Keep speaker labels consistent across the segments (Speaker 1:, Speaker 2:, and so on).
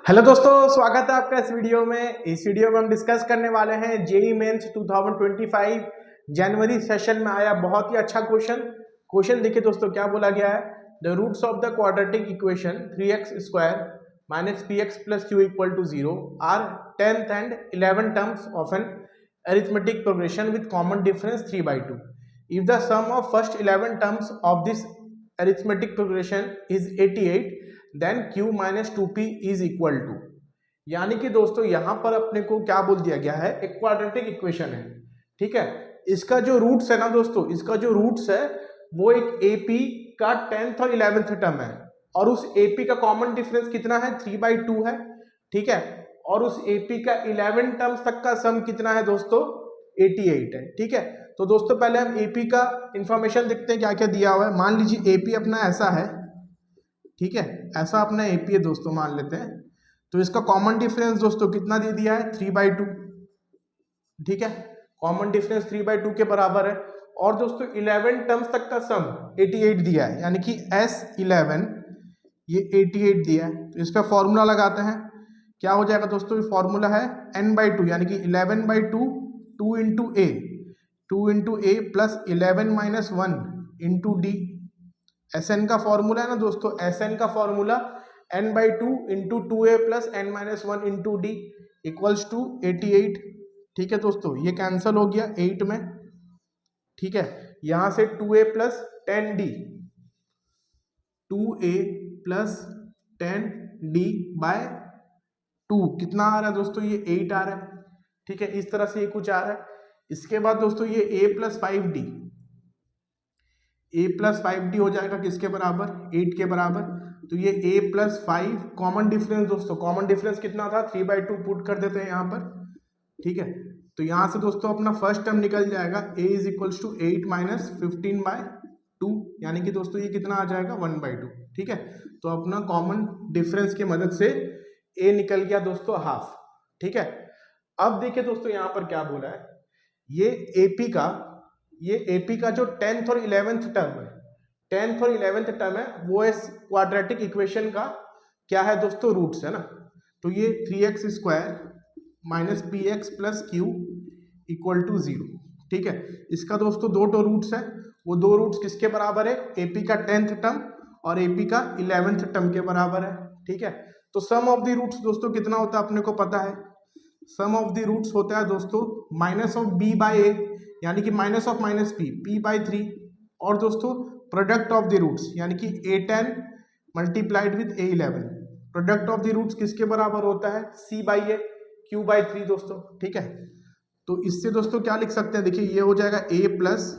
Speaker 1: Hello दोस्तों, स्वागत है आपका इस वीडियो में। इस वीडियो में हम डिस्कस करने वाले हैं जेईई मेंस 2025 जनवरी सेशन में आया बहुत ही अच्छा क्वेश्चन देखिए दोस्तों, क्या बोला गया है। The roots of the quadratic equation 3x square minus px plus Q equal to 0 are 10th and 11 terms of an arithmetic progression with common difference 3/2. If the sum of first 11 terms of this arithmetic progression is 88, then q minus 2p is equal to, यानी कि दोस्तों यहां पर अपने को क्या बोल दिया गया है, एक क्वाड्रेटिक इक्वेशन है। ठीक है, इसका जो रूट्स है ना दोस्तों, इसका जो रूट्स है वो एक एपी का 10th और 11th टर्म है, और उस एपी का कॉमन डिफरेंस कितना है, 3/2 है। ठीक है, और उस एपी का 11 टर्म्स तक का सम कितना है दोस्तों, 88 है। ठीक है, तो दोस्तों पहले हम एपी का इंफॉर्मेशन देखते हैं क्या क्या दिया हुआ है। मान लीजिए एपी अपना ऐसा है, ठीक है, ऐसा अपना एपी है दोस्तों, मान लेते हैं। तो इसका कॉमन डिफरेंस दोस्तों कितना दे दिया है, 3/2। ठीक है, कॉमन डिफरेंस 3/2 के बराबर है। और दोस्तों 11 टर्म्स तक का सम 88 दिया है, यानी कि S11 ये 88 दिया है। तो इसका फॉर्मूला लगाते हैं, क्या हो जाएगा दोस्तों, ये फॉर्मूला है n/2 यानी कि 11/2 2 into a plus 11 minus 1 into D. Sn का फॉर्मूला है ना दोस्तों, Sn का formula n/2 into 2a plus n minus 1 into D equals to 88। ठीक है दोस्तों, ये कैंसिल हो गया 8 में। ठीक है, यहां से 2a plus 10d, 2a plus 10d bye 2 कितना आ रहा है दोस्तों, ये 8 आ रहा है। ठीक है, इस तरह से ये कुछ आ रहा है। इसके बाद दोस्तों ये a प्लस 5d हो जाएगा किसके बराबर, 8 के बराबर। तो ये a प्लस 5 कॉमन डिफरेंस दोस्तों, कॉमन डिफरेंस कितना था, 3/2 पुट कर देते हैं यहाँ पर। ठीक है, तो यहाँ से दोस्तों अपना फर्स्ट टर्म निकल जाएगा, a is equals to 8 minus 15/2, यानी कि दोस्तों ये कितना आ जाएगा, 1/2। ठीक है, तो अपना कॉमन डिफरेंस की मदद से a निकल गया दोस्तों हाफ। ठीक है, अब देखिए दोस्तों यहाँ पर क्या बोला है, ये एपी का जो 10th और 11th टर्म है, 10th और 11th टर्म है, वो इस क्वाड्रेटिक इक्वेशन का क्या है दोस्तों, रूट्स है ना। तो ये 3x square minus px plus Q equal to 0। ठीक है, इसका दोस्तों दो रूट्स है, वो दो रूट्स किसके बराबर है, एपी का 10th टर्म और एपी का 11th टर्म के बराबर है। ठीक है, तो सम ऑफ द रूट्स दोस्तों कितना होता है अपने को पता है, सम ऑफ द रूट्स होता है दोस्तों माइनस ऑफ b बाई ए, यानी कि माइनस ऑफ माइनस p/3, और दोस्तों प्रोडक्ट ऑफ द रूट्स यानी कि a10 multiplied with a11, product of the roots किसके बराबर होता है, c/a q/3 दोस्तों। ठीक है, तो इससे दोस्तों क्या लिख सकते हैं, देखिए ये हो जाएगा a plus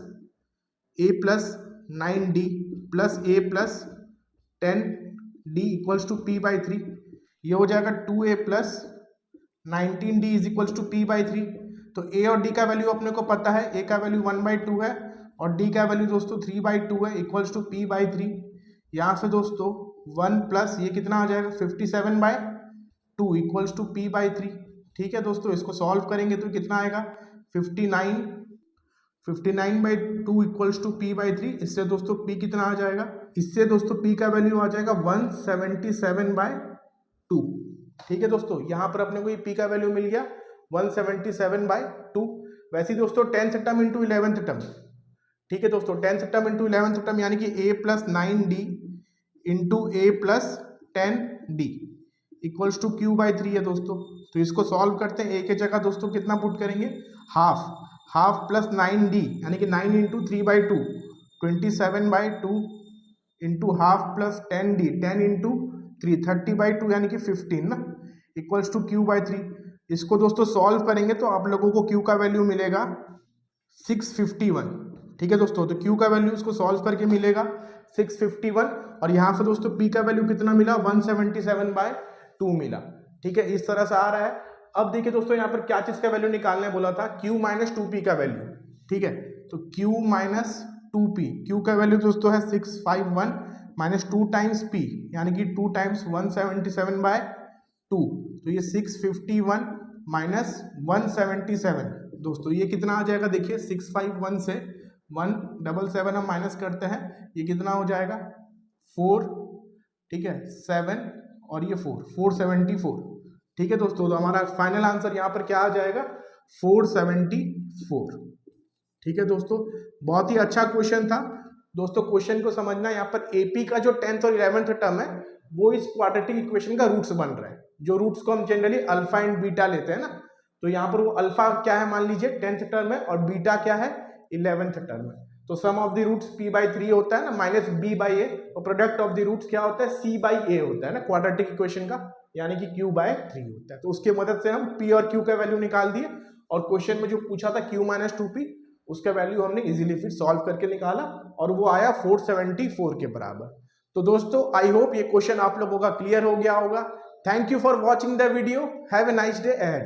Speaker 1: 9d plus a plus 10d equals to p/3। ये हो जाएगा 2a plus 19d is equals to p/3। तो a और d का वैल्यू अपने को पता है, a का वैल्यू 1/2 है और d का वैल्यू दोस्तों 3/2 है, इक्वल्स टू p/3। यहाँ से दोस्तों 1 प्लस ये कितना आ जाएगा, 57/2 इक्वल्स टू p/3। ठीक है दोस्तों, इसको सॉल्व करेंगे तो कितना आएगा, 59/2 इक्वल्स टू p/3। इससे दोस्तों p कितना आ जाएगा, इससे दोस्तों p का वैल्यू आ जाएगा 177/2। ठीक है दोस्तों, यहाँ पर अपने को ये p का वैल्यू मिल गया 177/2। वैसे ही दोस्तों 10th term into 11th term, ठीक है दोस्तों 10th term into 11th term यानी कि a plus 9d into a plus 10d equals to q/3 है दोस्तों। तो इसको सॉल्व करते हैं, a के जगह दोस्तों कितना पुट करेंगे, हाफ प्लस 9d यानी कि 9 into 3/2 27/2 into half plus 10d 10 into 3 30/2 यानी कि 15 ना, इक्वल्स टू q/3। इसको दोस्तों सॉल्व करेंगे तो आप लोगों को q का वैल्यू मिलेगा 651। ठीक है दोस्तों, तो q का वैल्यू इसको सॉल्व करके मिलेगा 651, और यहाँ से दोस्तों p का वैल्यू कितना मिला, 177/2 मिला। ठीक है, इस तरह से आ रहा है। अब देखिए दोस्तों यहाँ पर क्या चीज का वैल्यू निकालने बोला था, q माइनस 2p का वैल्यू। ठीक है, तो q माइनस 2p, q का वैल्यू दोस्तों है 651 माइनस 2 टाइम्स p यानी कि 2 टाइम्स 177/2, तो ये 651 माइनस 177 दोस्तों ये कितना आ जाएगा, देखिए 651 से 177 हम माइनस करते हैं, ये कितना हो जाएगा 4, ठीक है 7 और ये 474। ठीक है दोस्तों, तो हमारा फाइनल आंसर यहाँ पर क्या आ जाएगा, 474। ठीक है दोस्तों, बहुत ही अच्छा क्वेश्चन था दोस्तों। क्वेश्चन को समझना, यहाँ पर एपी का जो 10th और 11th टर्म है वो इस क्वाड्रेटिक इक्वेशन का रूट्स बन रहा है, जो रूट्स को हम जनरली अल्फा एंड बीटा लेते हैं ना। तो यहाँ पर वो अल्फा क्या है मान लीजिए 10th टर्म है, और बीटा क्या है 11th टर्म है। तो सम ऑफ द रूट्स p/3 होता है ना, माइनस b/a, और प्रोडक्ट ऑफ द रूट्स क्या होता है, c/a होता है ना क्वाड्रेटिक इक्वेशन का, यानी कि q/3 होता है। तो उसके मदद से हम p और q का वैल्यू निकाल दिए, और क्वेश्चन में जो पूछा था q - 2p, उसका वैल्यू हमने इजीली फिर सॉल्व करके निकाला, और वो आया 474 के बराबर। तो दोस्तों आई होप ये क्वेश्चन आप लोगों का क्लियर हो गया होगा। Thank you for watching the video, have a nice day ahead.